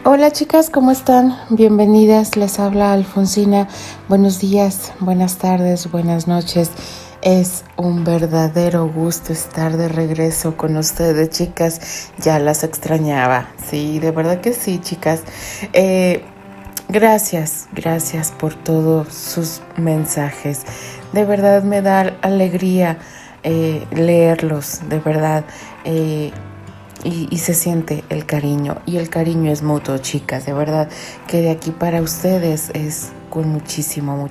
Hola chicas, ¿cómo están? Bienvenidas, les habla Alfonsina. Buenos días, buenas tardes, buenas noches. Es un verdadero gusto estar de regreso con ustedes, chicas. Ya las extrañaba. Sí, de verdad que sí, chicas. Gracias por todos sus mensajes. De verdad me da alegría leerlos, de verdad. Y se siente el cariño, y el cariño es mutuo, chicas, de verdad que de aquí para ustedes es con muchísimo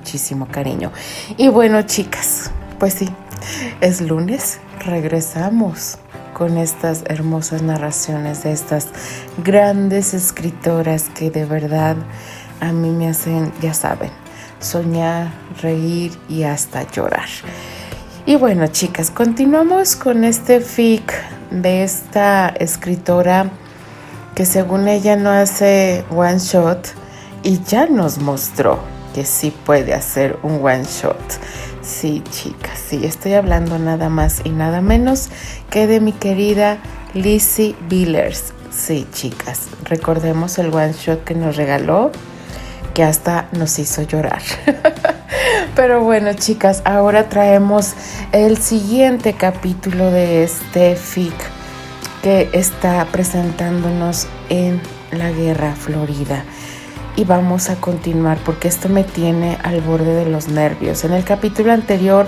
cariño. Y bueno, chicas, pues sí, es lunes, regresamos con estas hermosas narraciones de estas grandes escritoras que de verdad a mí me hacen, ya saben, soñar, reír y hasta llorar. Y bueno, chicas, continuamos con este fic de esta escritora que según ella no hace one shot y ya nos mostró que sí puede hacer un one shot. Sí, chicas, sí, estoy hablando nada más y nada menos que de mi querida Lizzie Villers. Sí, chicas, recordemos el one shot que nos regaló, que hasta nos hizo llorar. Pero bueno, chicas, ahora traemos el siguiente capítulo de este fic que está presentándonos en la Guerra Florida. Y vamos a continuar porque esto me tiene al borde de los nervios. En el capítulo anterior,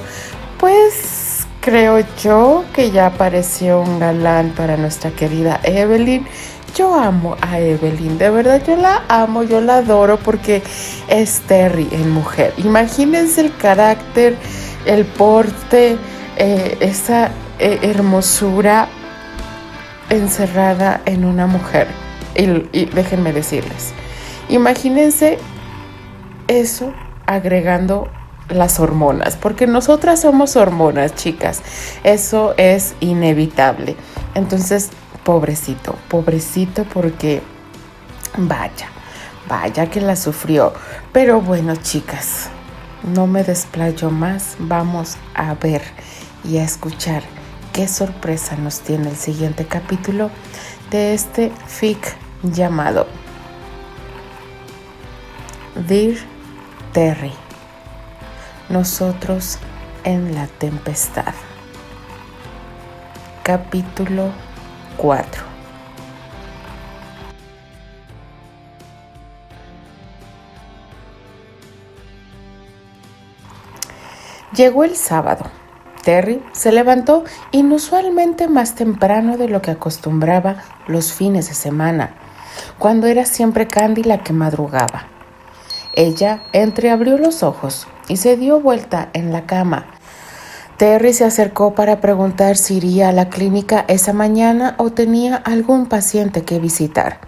pues creo yo que ya apareció un galán para nuestra querida Evelyn. Yo amo a Evelyn, de verdad yo la amo, yo la adoro porque es Terry en mujer. Imagínense el carácter, el porte, esa hermosura encerrada en una mujer. Y déjenme decirles, imagínense eso agregando las hormonas, porque nosotras somos hormonas, chicas, eso es inevitable. Entonces, pobrecito, porque vaya que la sufrió. Pero bueno, chicas, no me desplayo más, vamos a ver y a escuchar qué sorpresa nos tiene el siguiente capítulo de este fic llamado Dear Terry, nosotros en la tempestad. Capítulo 4. Llegó el sábado. Terry se levantó inusualmente más temprano de lo que acostumbraba los fines de semana, cuando era siempre Candy la que madrugaba. Ella entreabrió los ojos y se dio vuelta en la cama. Terry se acercó para preguntar si iría a la clínica esa mañana o tenía algún paciente que visitar.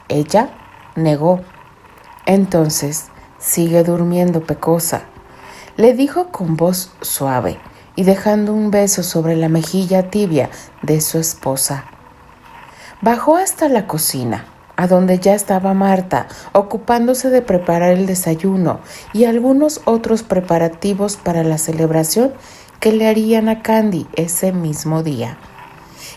Ella negó. Entonces, sigue durmiendo, pecosa, le dijo con voz suave y dejando un beso sobre la mejilla tibia de su esposa. Bajó hasta la cocina, a donde ya estaba Marta, ocupándose de preparar el desayuno y algunos otros preparativos para la celebración que le harían a Candy ese mismo día,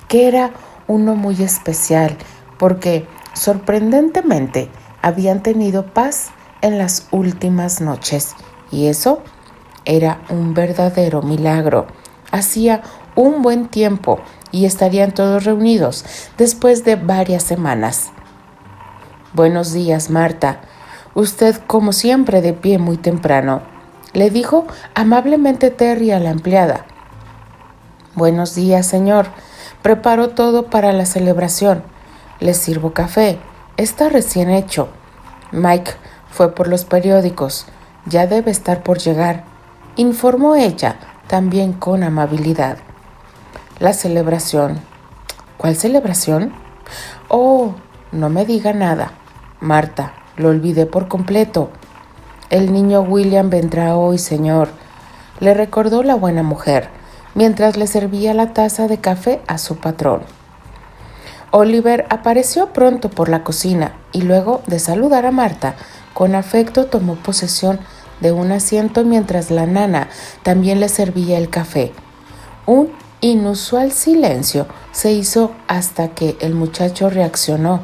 que era uno muy especial porque, sorprendentemente, habían tenido paz en las últimas noches, y eso era un verdadero milagro. Hacía un buen tiempo y estarían todos reunidos después de varias semanas. Buenos días, Marta. Usted, como siempre, de pie muy temprano, le dijo amablemente Terry a la empleada. Buenos días, señor. Preparo todo para la celebración. Le sirvo café. Está recién hecho. Mike fue por los periódicos. Ya debe estar por llegar, informó ella, también con amabilidad. La celebración. ¿Cuál celebración? Oh, no me diga nada. Marta, lo olvidé por completo. El niño William vendrá hoy, señor, le recordó la buena mujer, mientras le servía la taza de café a su patrón. Oliver apareció pronto por la cocina y luego de saludar a Marta, con afecto tomó posesión de un asiento mientras la nana también le servía el café. Un inusual silencio se hizo hasta que el muchacho reaccionó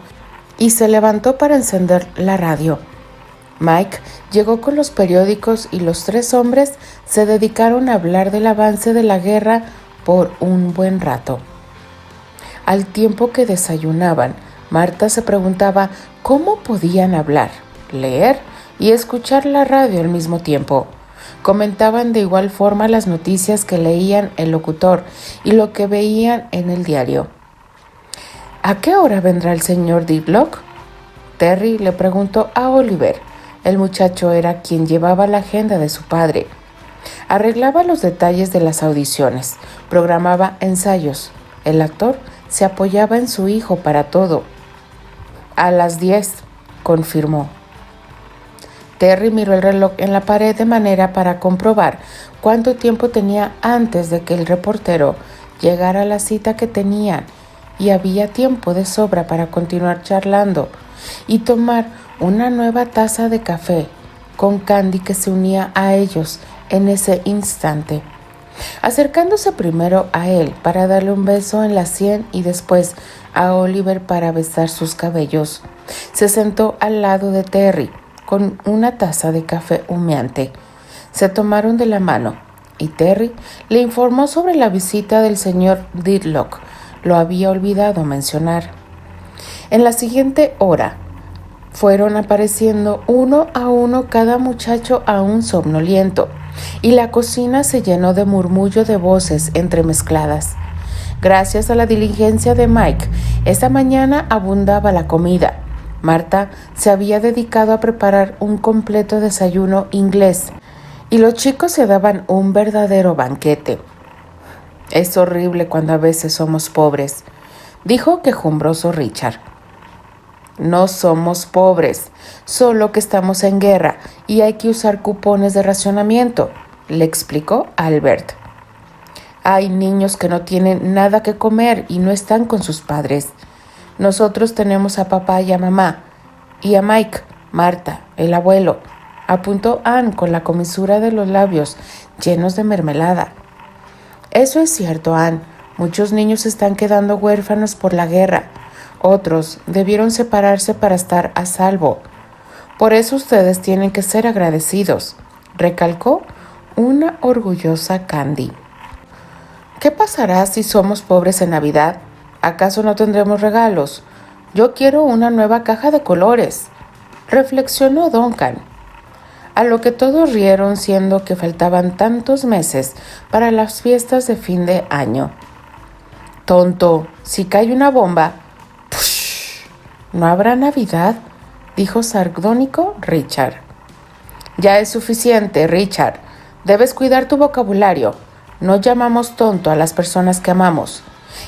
y se levantó para encender la radio. Mike llegó con los periódicos y los tres hombres se dedicaron a hablar del avance de la guerra por un buen rato. Al tiempo que desayunaban, Marta se preguntaba cómo podían hablar, leer y escuchar la radio al mismo tiempo. Comentaban de igual forma las noticias que leían el locutor y lo que veían en el diario. ¿A qué hora vendrá el señor Didlock? Terry le preguntó a Oliver. El muchacho era quien llevaba la agenda de su padre. Arreglaba los detalles de las audiciones, programaba ensayos. El actor se apoyaba en su hijo para todo. A las 10, confirmó. Terry miró el reloj en la pared de manera para comprobar cuánto tiempo tenía antes de que el reportero llegara a la cita que tenían, y había tiempo de sobra para continuar charlando y tomar una nueva taza de café con Candy, que se unía a ellos en ese instante, acercándose primero a él para darle un beso en la sien y después a Oliver para besar sus cabellos. Se sentó al lado de Terry con una taza de café humeante. Se tomaron de la mano y Terry le informó sobre la visita del señor Didlock. Lo había olvidado mencionar. En la siguiente hora fueron apareciendo uno a uno cada muchacho aún somnoliento, y la cocina se llenó de murmullo de voces entremezcladas. Gracias a la diligencia de Mike, esa mañana abundaba la comida. Marta se había dedicado a preparar un completo desayuno inglés, y los chicos se daban un verdadero banquete. Es horrible cuando a veces somos pobres, dijo quejumbroso Richard. No somos pobres, solo que estamos en guerra y hay que usar cupones de racionamiento, le explicó Albert. Hay niños que no tienen nada que comer y no están con sus padres. Nosotros tenemos a papá y a mamá, y a Mike, Marta, el abuelo, apuntó Anne con la comisura de los labios llenos de mermelada. Eso es cierto, Anne. Muchos niños están quedando huérfanos por la guerra. Otros debieron separarse para estar a salvo. Por eso ustedes tienen que ser agradecidos, recalcó una orgullosa Candy. ¿Qué pasará si somos pobres en Navidad? ¿Acaso no tendremos regalos? Yo quiero una nueva caja de colores, reflexionó Duncan. A lo que todos rieron, siendo que faltaban tantos meses para las fiestas de fin de año. Tonto, si cae una bomba, ¡push! ¿No habrá Navidad?, dijo sardónico Richard. Ya es suficiente, Richard. Debes cuidar tu vocabulario. No llamamos tonto a las personas que amamos.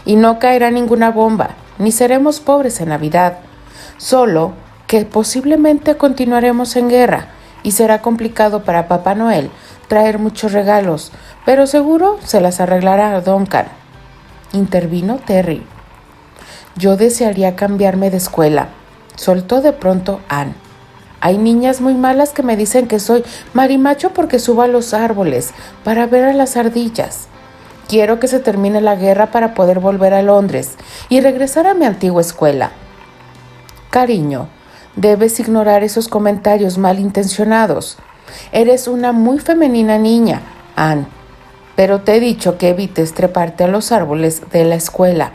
Y no caerá ninguna bomba, ni seremos pobres en Navidad. Solo que posiblemente continuaremos en guerra. Y será complicado para Papá Noel traer muchos regalos, pero seguro se las arreglará Duncan. Intervino Terry. Yo desearía cambiarme de escuela, soltó de pronto Anne. Hay niñas muy malas que me dicen que soy marimacho porque subo a los árboles para ver a las ardillas. Quiero que se termine la guerra para poder volver a Londres y regresar a mi antigua escuela. Cariño, debes ignorar esos comentarios malintencionados. Eres una muy femenina niña, Anne, pero te he dicho que evites treparte a los árboles de la escuela.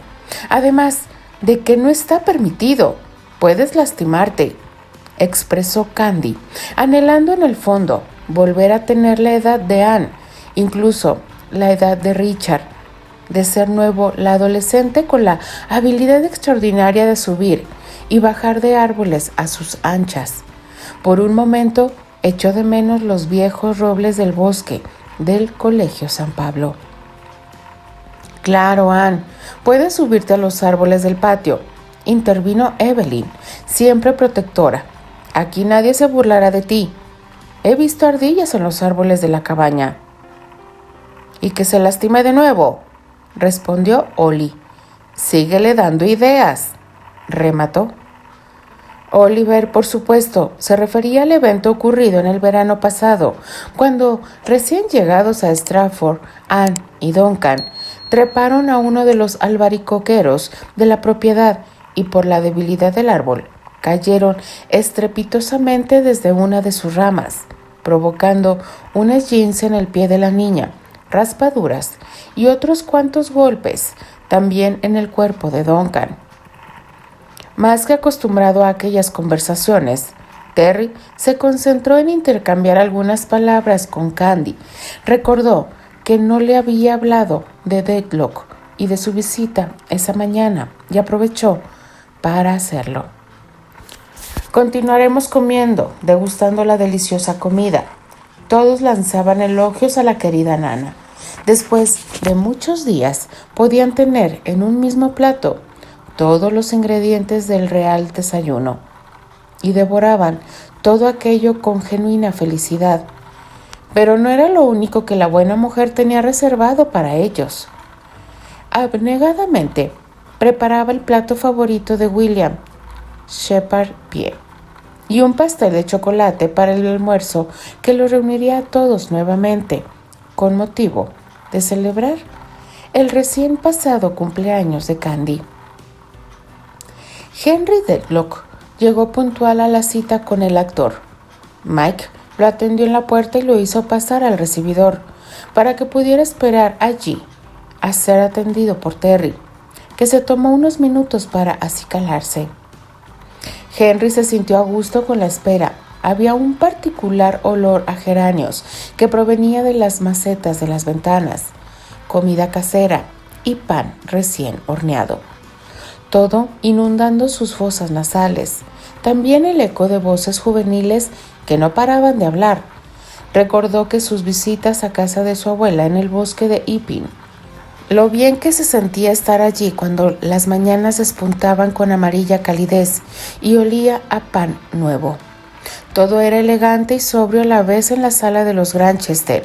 Además de que no está permitido, puedes lastimarte, expresó Candy, anhelando en el fondo volver a tener la edad de Anne, incluso la edad de Richard, de ser nuevo la adolescente con la habilidad extraordinaria de subir y bajar de árboles a sus anchas. Por un momento echó de menos los viejos robles del bosque del Colegio San Pablo. Claro, Anne, puedes subirte a los árboles del patio, intervino Evelyn, siempre protectora. Aquí nadie se burlará de ti. He visto ardillas en los árboles de la cabaña. ¿Y que se lastime de nuevo?, respondió Ollie. Síguele dando ideas, remató. Oliver, por supuesto, se refería al evento ocurrido en el verano pasado, cuando, recién llegados a Stratford, Anne y Duncan treparon a uno de los albaricoqueros de la propiedad y por la debilidad del árbol cayeron estrepitosamente desde una de sus ramas, provocando un esguince en el pie de la niña, raspaduras y otros cuantos golpes también en el cuerpo de Duncan. Más que acostumbrado a aquellas conversaciones, Terry se concentró en intercambiar algunas palabras con Candy. Recordó que no le había hablado de Dedlock y de su visita esa mañana y aprovechó para hacerlo. Continuaremos comiendo, degustando la deliciosa comida. Todos lanzaban elogios a la querida nana. Después de muchos días, podían tener en un mismo plato todos los ingredientes del real desayuno y devoraban todo aquello con genuina felicidad. Pero no era lo único que la buena mujer tenía reservado para ellos. Abnegadamente preparaba el plato favorito de William, Shepherd Pie, y un pastel de chocolate para el almuerzo que los reuniría a todos nuevamente, con motivo de celebrar el recién pasado cumpleaños de Candy. Henry Dedlock llegó puntual a la cita con el actor. Mike lo atendió en la puerta y lo hizo pasar al recibidor para que pudiera esperar allí a ser atendido por Terry, que se tomó unos minutos para acicalarse. Henry se sintió a gusto con la espera. Había un particular olor a geranios que provenía de las macetas de las ventanas, comida casera y pan recién horneado. Todo inundando sus fosas nasales. También el eco de voces juveniles que no paraban de hablar. Recordó que sus visitas a casa de su abuela en el bosque de Iping, lo bien que se sentía estar allí cuando las mañanas despuntaban con amarilla calidez y olía a pan nuevo. Todo era elegante y sobrio a la vez en la sala de los Granchester.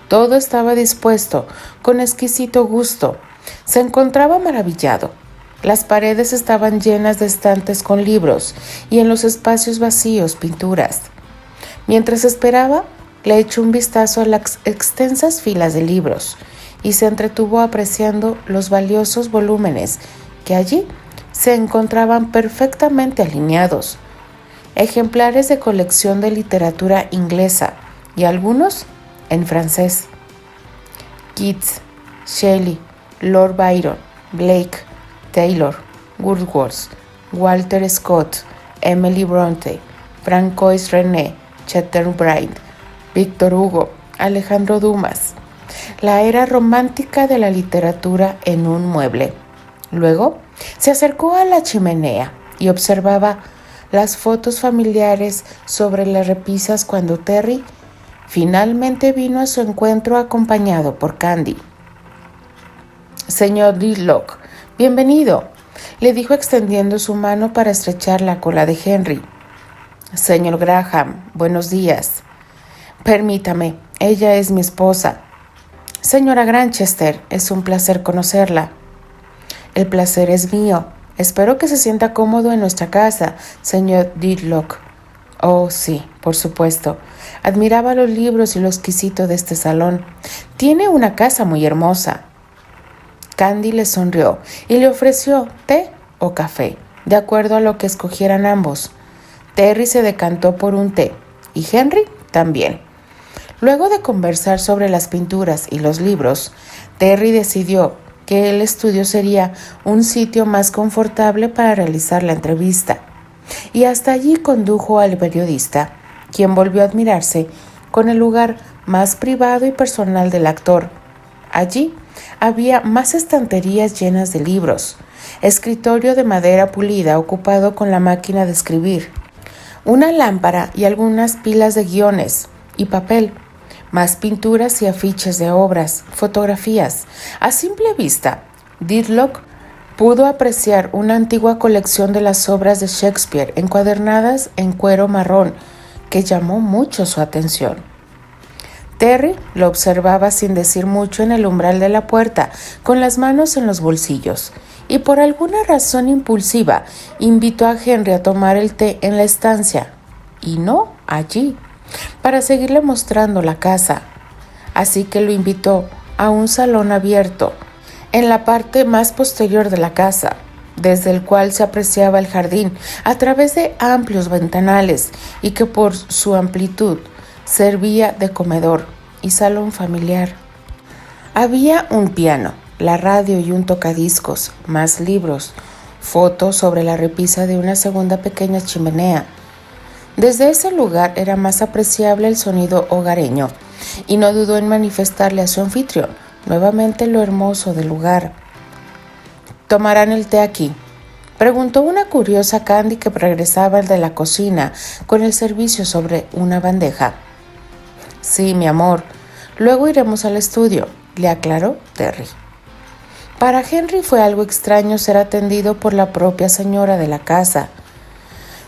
Todo estaba dispuesto con exquisito gusto. Se encontraba maravillado. Las paredes estaban llenas de estantes con libros y en los espacios vacíos pinturas. Mientras esperaba, le echó un vistazo a las extensas filas de libros y se entretuvo apreciando los valiosos volúmenes que allí se encontraban perfectamente alineados, ejemplares de colección de literatura inglesa y algunos en francés. Keats, Shelley, Lord Byron, Blake, Taylor, Wordsworth, Walter Scott, Emily Bronte, Francois René, Chateaubriand, Víctor Hugo, Alejandro Dumas. La era romántica de la literatura en un mueble. Luego se acercó a la chimenea y observaba las fotos familiares sobre las repisas cuando Terry finalmente vino a su encuentro acompañado por Candy. Señor Dedlock, bienvenido, le dijo extendiendo su mano para estrecharla con la de Henry. Señor Graham, buenos días. Permítame, ella es mi esposa. Señora Granchester, es un placer conocerla. El placer es mío. Espero que se sienta cómodo en nuestra casa, señor Dedlock. Oh, sí, por supuesto. Admiraba los libros y lo exquisito de este salón. Tiene una casa muy hermosa. Candy le sonrió y le ofreció té o café, de acuerdo a lo que escogieran ambos. Terry se decantó por un té y Henry también. Luego de conversar sobre las pinturas y los libros, Terry decidió que el estudio sería un sitio más confortable para realizar la entrevista, y hasta allí condujo al periodista, quien volvió a admirarse con el lugar más privado y personal del actor. Allí había más estanterías llenas de libros, escritorio de madera pulida ocupado con la máquina de escribir, una lámpara y algunas pilas de guiones y papel, más pinturas y afiches de obras, fotografías. A simple vista, Dedlock pudo apreciar una antigua colección de las obras de Shakespeare encuadernadas en cuero marrón que llamó mucho su atención. Terry lo observaba sin decir mucho en el umbral de la puerta, con las manos en los bolsillos, y por alguna razón impulsiva invitó a Henry a tomar el té en la estancia, y no allí, para seguirle mostrando la casa. Así que lo invitó a un salón abierto, en la parte más posterior de la casa, desde el cual se apreciaba el jardín a través de amplios ventanales y que por su amplitud servía de comedor y salón familiar. Había un piano, la radio y un tocadiscos, más libros, fotos sobre la repisa de una segunda pequeña chimenea. Desde ese lugar era más apreciable el sonido hogareño, y no dudó en manifestarle a su anfitrión nuevamente lo hermoso del lugar. ¿Tomarán el té aquí?, preguntó una curiosa Candy que regresaba de la cocina con el servicio sobre una bandeja. Sí, mi amor, luego iremos al estudio, le aclaró Terry. Para Henry fue algo extraño ser atendido por la propia señora de la casa.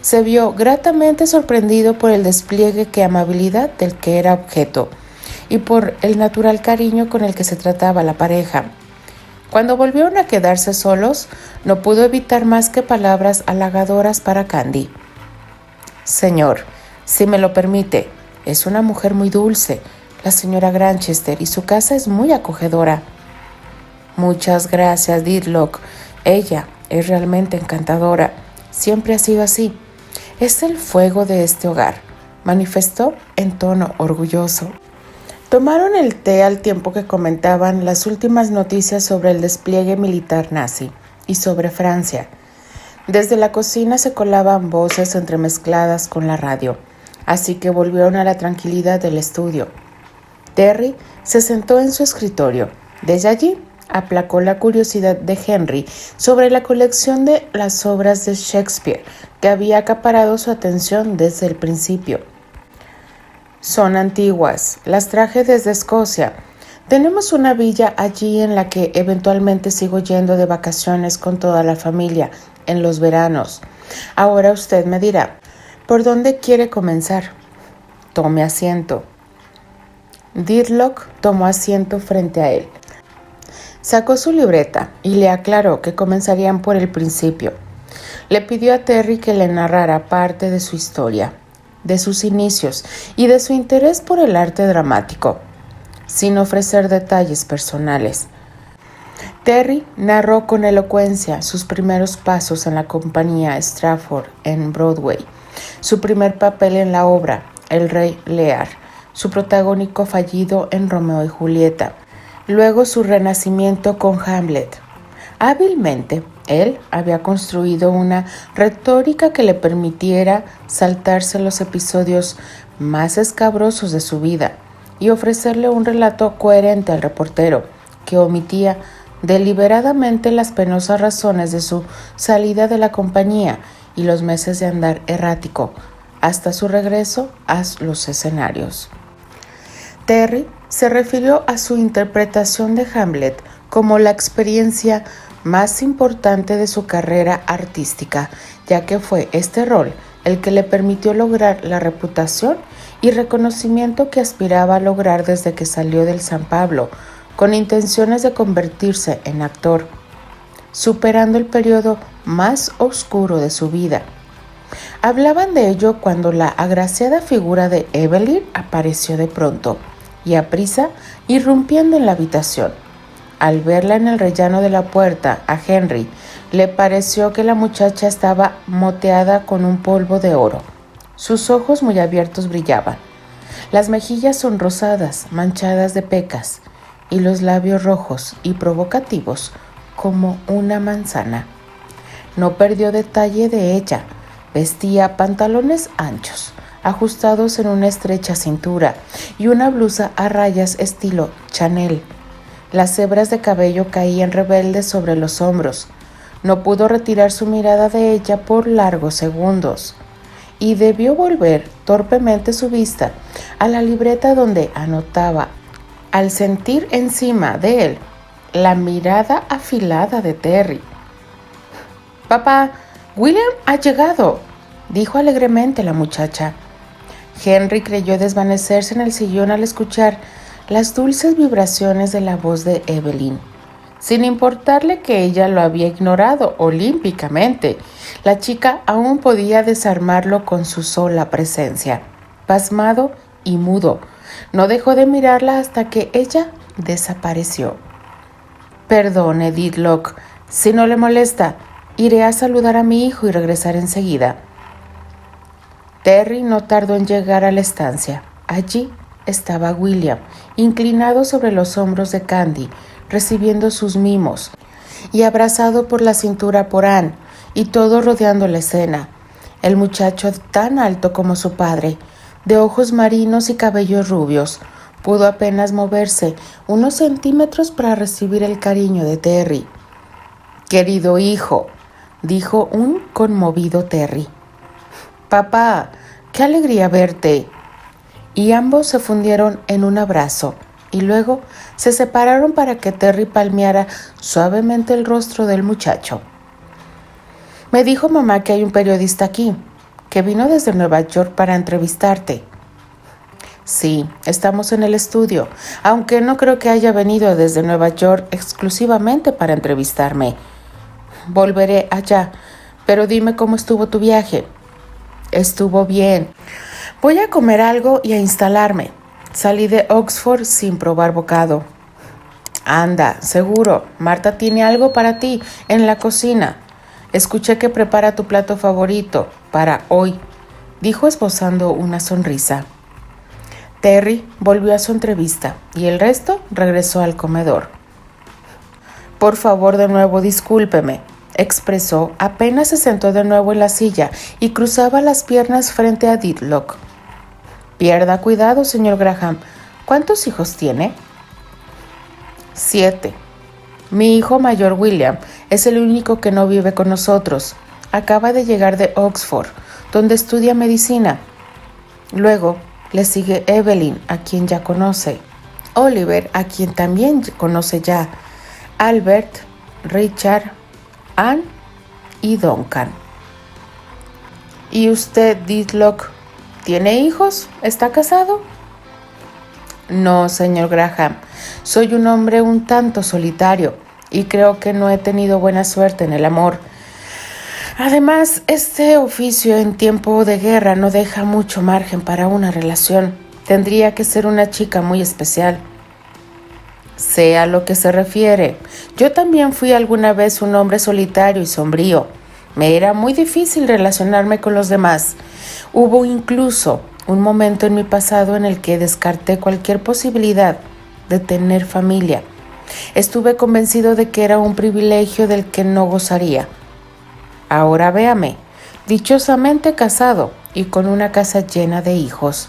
Se vio gratamente sorprendido por el despliegue de amabilidad del que era objeto y por el natural cariño con el que se trataba la pareja. Cuando volvieron a quedarse solos, no pudo evitar más que palabras halagadoras para Candy. Señor, si me lo permite, es una mujer muy dulce, la señora Granchester, y su casa es muy acogedora. Muchas gracias, Didlock. Ella es realmente encantadora. Siempre ha sido así. Es el fuego de este hogar, manifestó en tono orgulloso. Tomaron el té al tiempo que comentaban las últimas noticias sobre el despliegue militar nazi y sobre Francia. Desde la cocina se colaban voces entremezcladas con la radio, así que volvieron a la tranquilidad del estudio. Terry se sentó en su escritorio. Desde allí aplacó la curiosidad de Henry sobre la colección de las obras de Shakespeare que había acaparado su atención desde el principio. Son antiguas, las traje desde Escocia. Tenemos una villa allí en la que eventualmente sigo yendo de vacaciones con toda la familia en los veranos. Ahora usted me dirá, ¿por dónde quiere comenzar? Tome asiento. Didlock tomó asiento frente a él. Sacó su libreta y le aclaró que comenzarían por el principio. Le pidió a Terry que le narrara parte de su historia, de sus inicios y de su interés por el arte dramático, sin ofrecer detalles personales. Terry narró con elocuencia sus primeros pasos en la compañía Stratford en Broadway, su primer papel en la obra El Rey Lear, su protagónico fallido en Romeo y Julieta, luego su renacimiento con Hamlet. Hábilmente, él había construido una retórica que le permitiera saltarse los episodios más escabrosos de su vida y ofrecerle un relato coherente al reportero, que omitía deliberadamente las penosas razones de su salida de la compañía y los meses de andar errático, hasta su regreso a los escenarios. Terry se refirió a su interpretación de Hamlet como la experiencia más importante de su carrera artística, ya que fue este rol el que le permitió lograr la reputación y reconocimiento que aspiraba a lograr desde que salió del San Pablo, con intenciones de convertirse en actor, superando el periodo más oscuro de su vida. Hablaban de ello cuando la agraciada figura de Evelyn apareció de pronto y aprisa, irrumpiendo en la habitación. Al verla en el rellano de la puerta, a Henry le pareció que la muchacha estaba moteada con un polvo de oro. Sus ojos muy abiertos brillaban, las mejillas sonrosadas, manchadas de pecas, y los labios rojos y provocativos como una manzana. No perdió detalle de ella. Vestía pantalones anchos, ajustados en una estrecha cintura, y una blusa a rayas estilo Chanel. Las hebras de cabello caían rebeldes sobre los hombros. No pudo retirar su mirada de ella por largos segundos, y debió volver torpemente su vista a la libreta donde anotaba, al sentir encima de él la mirada afilada de Terry. «Papá, William ha llegado», dijo alegremente la muchacha. Henry creyó desvanecerse en el sillón al escuchar las dulces vibraciones de la voz de Evelyn. Sin importarle que ella lo había ignorado olímpicamente, la chica aún podía desarmarlo con su sola presencia. Pasmado y mudo, no dejó de mirarla hasta que ella desapareció. «Perdone, Didlock, si no le molesta, Iré a saludar a mi hijo y regresaré enseguida. Terry no tardó en llegar a la estancia. Allí estaba William, inclinado sobre los hombros de Candy, recibiendo sus mimos, y abrazado por la cintura por Anne, y todo rodeando la escena. El muchacho tan alto como su padre, de ojos marinos y cabellos rubios, pudo apenas moverse unos centímetros para recibir el cariño de Terry. «Querido hijo», dijo un conmovido Terry. «Papá, qué alegría verte». Y ambos se fundieron en un abrazo, y luego se separaron para que Terry palmeara suavemente el rostro del muchacho. «Me dijo mamá que hay un periodista aquí, que vino desde Nueva York para entrevistarte». «Sí, estamos en el estudio, aunque no creo que haya venido desde Nueva York exclusivamente para entrevistarme. Volveré allá, pero dime cómo estuvo tu viaje». «Estuvo bien. Voy a comer algo y a instalarme. Salí de Oxford sin probar bocado». «Anda, seguro, Marta tiene algo para ti en la cocina. Escuché que prepara tu plato favorito para hoy», dijo esbozando una sonrisa. Terry volvió a su entrevista y el resto regresó al comedor. «Por favor, de nuevo, discúlpeme», expresó apenas se sentó de nuevo en la silla y cruzaba las piernas frente a Diddlock. «Pierda cuidado, señor Graham. ¿Cuántos hijos tiene?» 7. Mi hijo mayor, William, es el único que no vive con nosotros. Acaba de llegar de Oxford, donde estudia medicina. Luego le sigue Evelyn, a quien ya conoce. Oliver, a quien también conoce ya. Albert, Richard, Anne y Duncan. ¿Y usted, Diddlock, tiene hijos? ¿Está casado?» «No, señor Graham. Soy un hombre un tanto solitario y creo que no he tenido buena suerte en el amor. Además, este oficio en tiempo de guerra no deja mucho margen para una relación. Tendría que ser una chica muy especial». «Sé a lo que se refiere. Yo también fui alguna vez un hombre solitario y sombrío. Me era muy difícil relacionarme con los demás. Hubo incluso un momento en mi pasado en el que descarté cualquier posibilidad de tener familia. Estuve convencido de que era un privilegio del que no gozaría. Ahora véame, dichosamente casado y con una casa llena de hijos».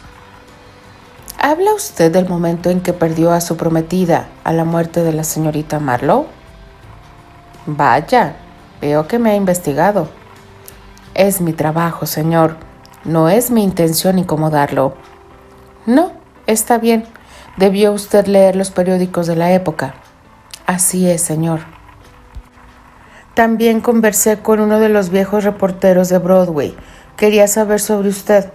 «¿Habla usted del momento en que perdió a su prometida a la muerte de la señorita Marlowe?» «Vaya, veo que me ha investigado». «Es mi trabajo, señor. No es mi intención incomodarlo». «No, está bien. Debió usted leer los periódicos de la época». «Así es, señor». «También conversé con uno de los viejos reporteros de Broadway. Quería saber sobre usted.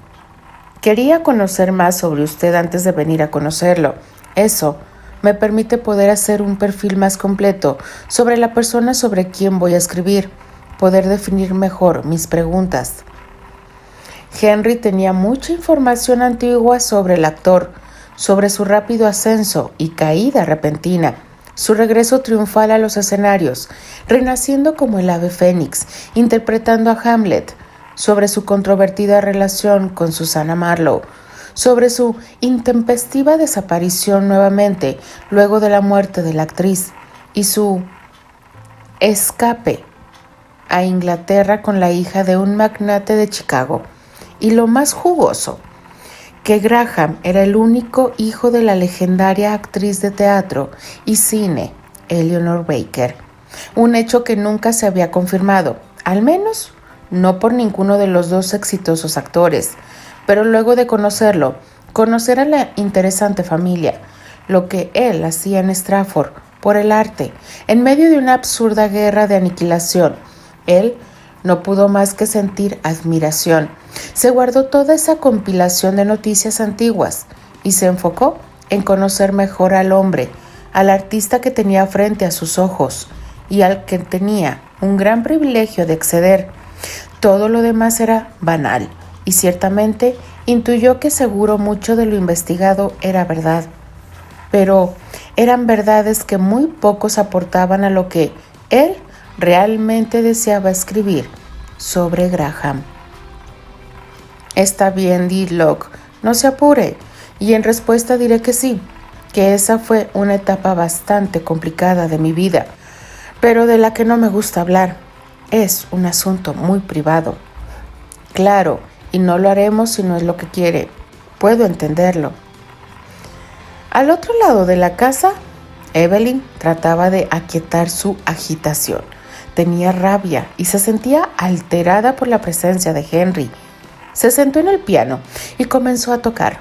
Quería conocer más sobre usted antes de venir a conocerlo. Eso me permite poder hacer un perfil más completo sobre la persona sobre quien voy a escribir, poder definir mejor mis preguntas». Henry tenía mucha información antigua sobre el actor, sobre su rápido ascenso y caída repentina, su regreso triunfal a los escenarios, renaciendo como el ave fénix, interpretando a Hamlet, sobre su controvertida relación con Susanna Marlowe, sobre su intempestiva desaparición nuevamente luego de la muerte de la actriz y su escape a Inglaterra con la hija de un magnate de Chicago. Y lo más jugoso, que Graham era el único hijo de la legendaria actriz de teatro y cine Eleanor Baker, un hecho que nunca se había confirmado, al menos no por ninguno de los dos exitosos actores, pero luego de conocerlo, conocer a la interesante familia, lo que él hacía en Stratford por el arte, en medio de una absurda guerra de aniquilación, él no pudo más que sentir admiración. Se guardó toda esa compilación de noticias antiguas y se enfocó en conocer mejor al hombre, al artista que tenía frente a sus ojos y al que tenía un gran privilegio de acceder. Todo lo demás era banal y ciertamente intuyó que seguro mucho de lo investigado era verdad, pero eran verdades que muy pocos aportaban a lo que él realmente deseaba escribir sobre Graham. Está bien, D-Log, no se apure, y en respuesta diré que sí, que esa fue una etapa bastante complicada de mi vida, pero de la que no me gusta hablar. Es un asunto muy privado. Claro, y no lo haremos si no es lo que quiere. Puedo entenderlo. Al otro lado de la casa, Evelyn trataba de aquietar su agitación. Tenía rabia y se sentía alterada por la presencia de Henry. Se sentó en el piano y comenzó a tocar.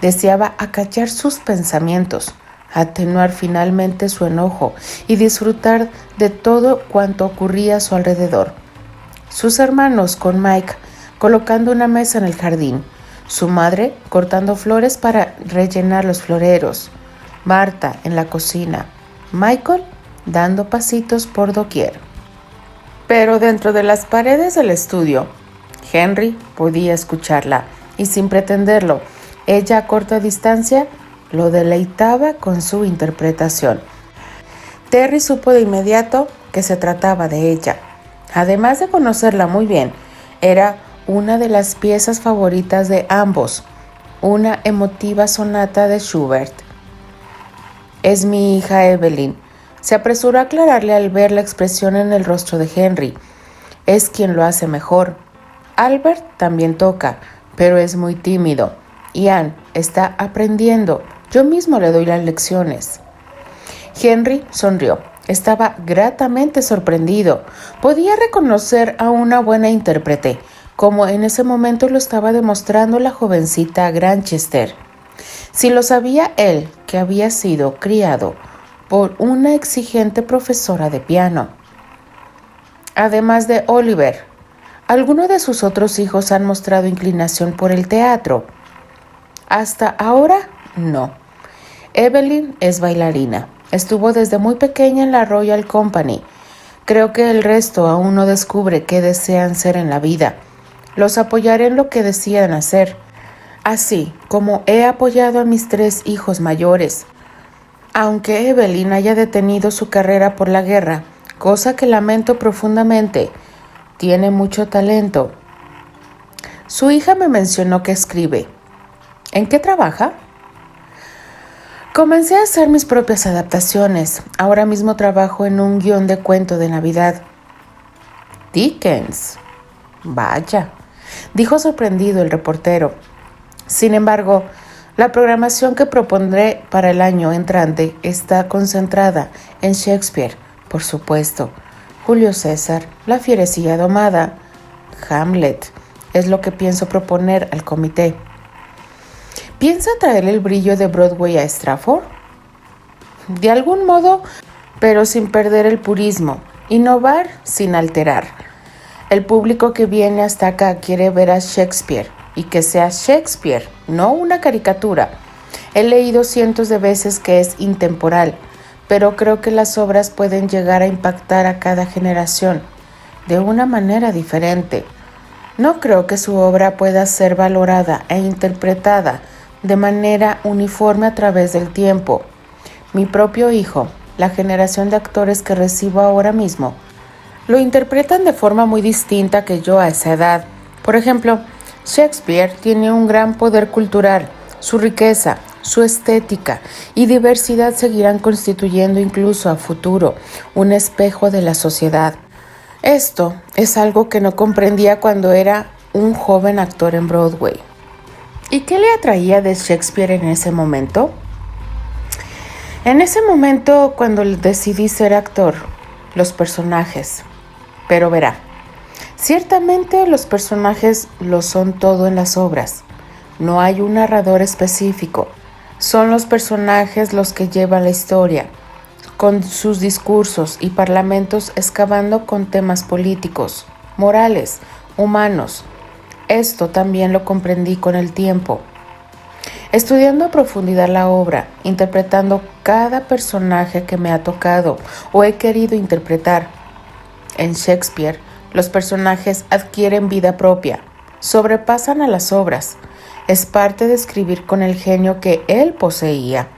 Deseaba acallar sus pensamientos, atenuar finalmente su enojo y disfrutar de todo cuanto ocurría a su alrededor. Sus hermanos con Mike colocando una mesa en el jardín, su madre cortando flores para rellenar los floreros, Marta en la cocina, Michael dando pasitos por doquier. Pero dentro de las paredes del estudio, Henry podía escucharla y sin pretenderlo, ella a corta distancia lo deleitaba con su interpretación. Terry supo de inmediato que se trataba de ella. Además de conocerla muy bien, era una de las piezas favoritas de ambos, una emotiva sonata de Schubert. Es mi hija Evelyn. Se apresuró a aclararle al ver la expresión en el rostro de Henry. Es quien lo hace mejor. Albert también toca, pero es muy tímido. Ian está aprendiendo. Yo mismo le doy las lecciones. Henry sonrió. Estaba gratamente sorprendido. Podía reconocer a una buena intérprete, como en ese momento lo estaba demostrando la jovencita Granchester. Si lo sabía él, que había sido criado por una exigente profesora de piano. Además de Oliver, ¿alguno de sus otros hijos han mostrado inclinación por el teatro? Hasta ahora, no. Evelyn es bailarina. Estuvo desde muy pequeña en la Royal Company. Creo que el resto aún no descubre qué desean ser en la vida. Los apoyaré en lo que decidan hacer, así como he apoyado a mis 3 hijos mayores. Aunque Evelyn haya detenido su carrera por la guerra, cosa que lamento profundamente, tiene mucho talento. Su hija me mencionó que escribe. ¿En qué trabaja? Comencé a hacer mis propias adaptaciones. Ahora mismo trabajo en un guión de cuento de Navidad. Dickens. Vaya, dijo sorprendido el reportero. Sin embargo, la programación que propondré para el año entrante está concentrada en Shakespeare, por supuesto. Julio César, La fierecilla domada, Hamlet, es lo que pienso proponer al comité. ¿Piensa traer el brillo de Broadway a Stratford? De algún modo, pero sin perder el purismo, innovar sin alterar. El público que viene hasta acá quiere ver a Shakespeare, y que sea Shakespeare, no una caricatura. He leído cientos de veces que es intemporal, pero creo que las obras pueden llegar a impactar a cada generación de una manera diferente. No creo que su obra pueda ser valorada e interpretada de manera uniforme a través del tiempo. Mi propio hijo, la generación de actores que recibo ahora mismo, lo interpretan de forma muy distinta que yo a esa edad. Por ejemplo, Shakespeare tiene un gran poder cultural. Su riqueza, su estética y diversidad seguirán constituyendo incluso a futuro un espejo de la sociedad. Esto es algo que no comprendía cuando era un joven actor en Broadway. ¿Y qué le atraía de Shakespeare en ese momento? En ese momento, cuando decidí ser actor, los personajes. Pero verá, ciertamente los personajes lo son todo en las obras. No hay un narrador específico. Son los personajes los que llevan la historia, con sus discursos y parlamentos excavando con temas políticos, morales, humanos. Esto también lo comprendí con el tiempo. Estudiando a profundidad la obra, interpretando cada personaje que me ha tocado o he querido interpretar. En Shakespeare, los personajes adquieren vida propia, sobrepasan a las obras. Es parte de escribir con el genio que él poseía,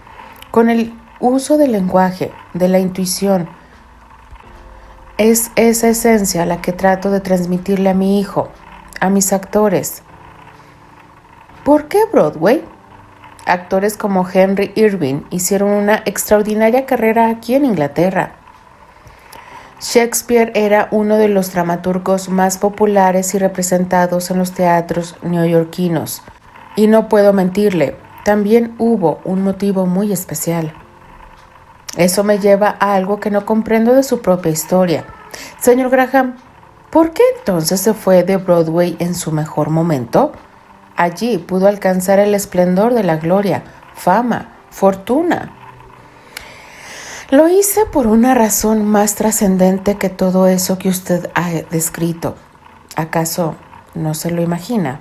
con el uso del lenguaje, de la intuición. Es esa esencia la que trato de transmitirle a mi hijo, a mis actores. ¿Por qué Broadway? Actores como Henry Irving hicieron una extraordinaria carrera aquí en Inglaterra. Shakespeare era uno de los dramaturgos más populares y representados en los teatros neoyorquinos. Y no puedo mentirle, también hubo un motivo muy especial. Eso me lleva a algo que no comprendo de su propia historia. Señor Graham, ¿por qué entonces se fue de Broadway en su mejor momento? Allí pudo alcanzar el esplendor de la gloria, fama, fortuna. Lo hice por una razón más trascendente que todo eso que usted ha descrito. ¿Acaso no se lo imagina?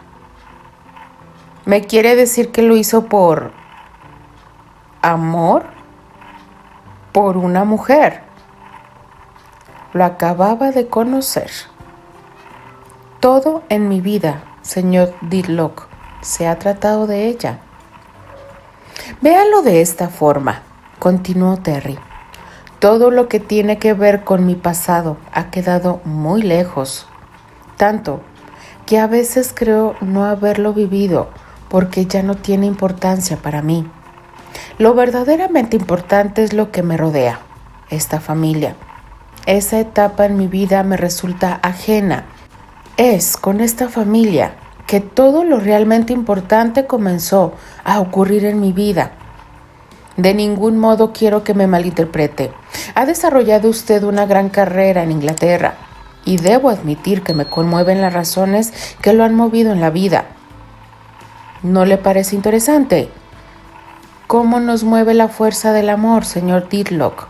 ¿Me quiere decir que lo hizo por amor? ¿Por una mujer? Lo acababa de conocer. Todo en mi vida, señor Didlok, se ha tratado de ella. Véalo de esta forma, continuó Terry. Todo lo que tiene que ver con mi pasado ha quedado muy lejos, tanto que a veces creo no haberlo vivido porque ya no tiene importancia para mí. Lo verdaderamente importante es lo que me rodea, esta familia. Esa etapa en mi vida me resulta ajena. Es con esta familia que todo lo realmente importante comenzó a ocurrir en mi vida. De ningún modo quiero que me malinterprete. Ha desarrollado usted una gran carrera en Inglaterra y debo admitir que me conmueven las razones que lo han movido en la vida. ¿No le parece interesante? ¿Cómo nos mueve la fuerza del amor, señor Didlok?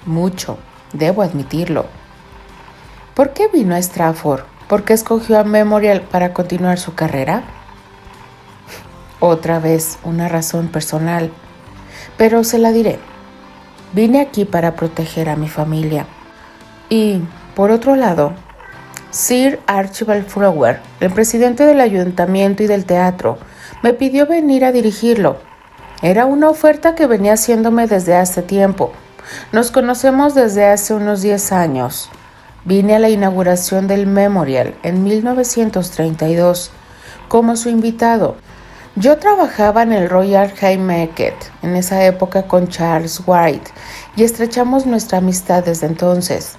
Mucho, debo admitirlo. ¿Por qué vino a Stratford? ¿Por qué escogió a Memorial para continuar su carrera? Otra vez, una razón personal, pero se la diré. Vine aquí para proteger a mi familia. Y, por otro lado, Sir Archibald Flower, el presidente del ayuntamiento y del teatro, me pidió venir a dirigirlo. Era una oferta que venía haciéndome desde hace tiempo. Nos conocemos desde hace unos 10 años. Vine a la inauguración del Memorial en 1932 como su invitado. Yo trabajaba en el Royal Haymarket en esa época con Charles White y estrechamos nuestra amistad desde entonces.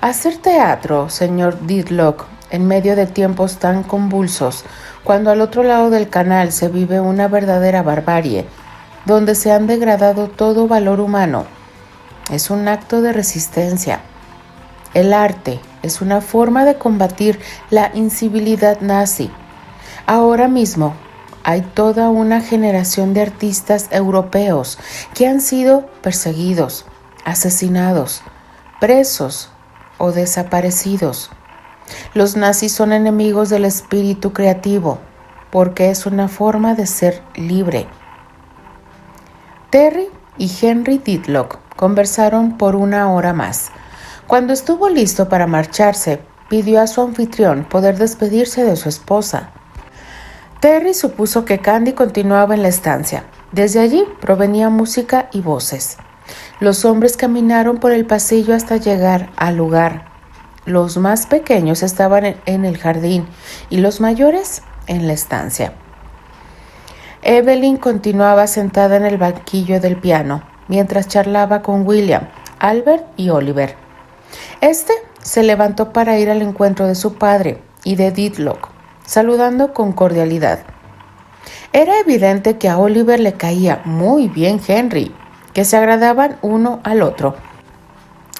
Hacer teatro, señor Didlok, en medio de tiempos tan convulsos, cuando al otro lado del canal se vive una verdadera barbarie, donde se han degradado todo valor humano, es un acto de resistencia. El arte es una forma de combatir la incivilidad nazi. Ahora mismo hay toda una generación de artistas europeos que han sido perseguidos, asesinados, presos o desaparecidos. Los nazis son enemigos del espíritu creativo porque es una forma de ser libre. Terry y Henry Didlok conversaron por una hora más. Cuando estuvo listo para marcharse, pidió a su anfitrión poder despedirse de su esposa. Terry supuso que Candy continuaba en la estancia. Desde allí provenía música y voces. Los hombres caminaron por el pasillo hasta llegar al lugar. Los más pequeños estaban en el jardín y los mayores en la estancia. Evelyn continuaba sentada en el banquillo del piano, mientras charlaba con William, Albert y Oliver. Este se levantó para ir al encuentro de su padre y de Didlok, saludando con cordialidad. Era evidente que a Oliver le caía muy bien Henry, que se agradaban uno al otro.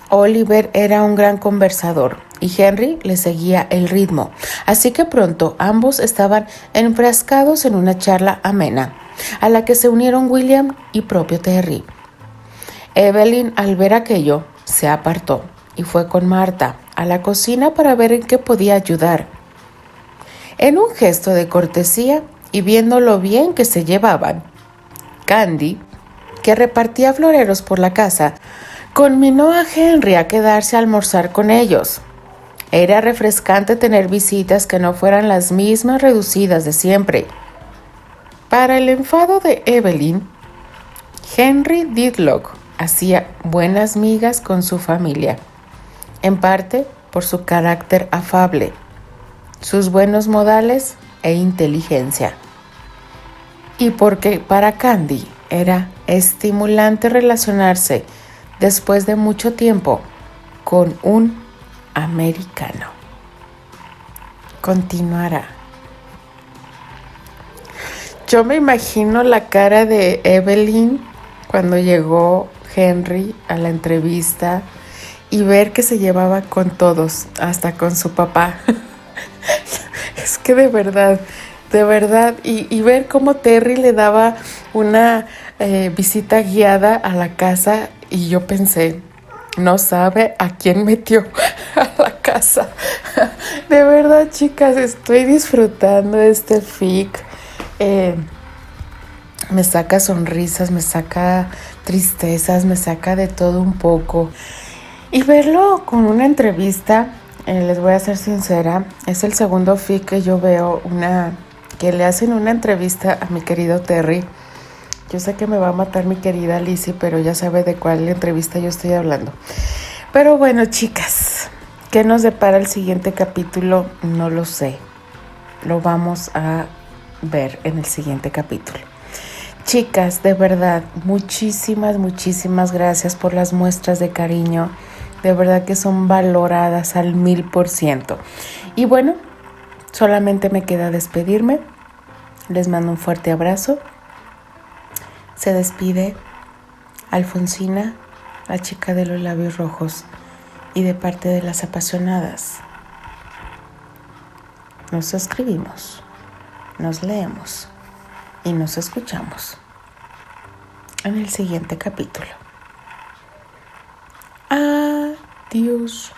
Oliver era un gran conversador y Henry le seguía el ritmo, así que pronto ambos estaban enfrascados en una charla amena, a la que se unieron William y propio Terry. Evelyn, al ver aquello, se apartó y fue con Marta a la cocina para ver en qué podía ayudar. En un gesto de cortesía y viendo lo bien que se llevaban, Candy, que repartía floreros por la casa, conminó a Henry a quedarse a almorzar con ellos. Era refrescante tener visitas que no fueran las mismas reducidas de siempre. Para el enfado de Evelyn, Henry Didlok hacía buenas migas con su familia, en parte por su carácter afable, sus buenos modales e inteligencia, y porque para Candy era estimulante relacionarse después de mucho tiempo con un americano. Continuará. Yo me imagino la cara de Evelyn cuando llegó Henry a la entrevista y ver que se llevaba con todos, hasta con su papá. Es que de verdad, y ver cómo Terry le daba una visita guiada a la casa y yo pensé, no sabe a quién metió a la casa. De verdad, chicas, estoy disfrutando este fic. Me saca sonrisas, me saca tristezas, me saca de todo un poco. Y verlo con una entrevista, les voy a ser sincera, es el segundo fic que yo veo que le hacen una entrevista a mi querido Terry. Yo sé que me va a matar mi querida Lizzie, pero ya sabe de cuál entrevista yo estoy hablando. Pero bueno, chicas, ¿qué nos depara el siguiente capítulo? No lo sé. Lo vamos a ver en el siguiente capítulo. Chicas, de verdad, muchísimas gracias por las muestras de cariño. De verdad que son valoradas al 1000%. Y bueno, solamente me queda despedirme. Les mando un fuerte abrazo. Se despide Alfonsina, la chica de los labios rojos, y de parte de las apasionadas. Nos escribimos, nos leemos y nos escuchamos en el siguiente capítulo. Adiós.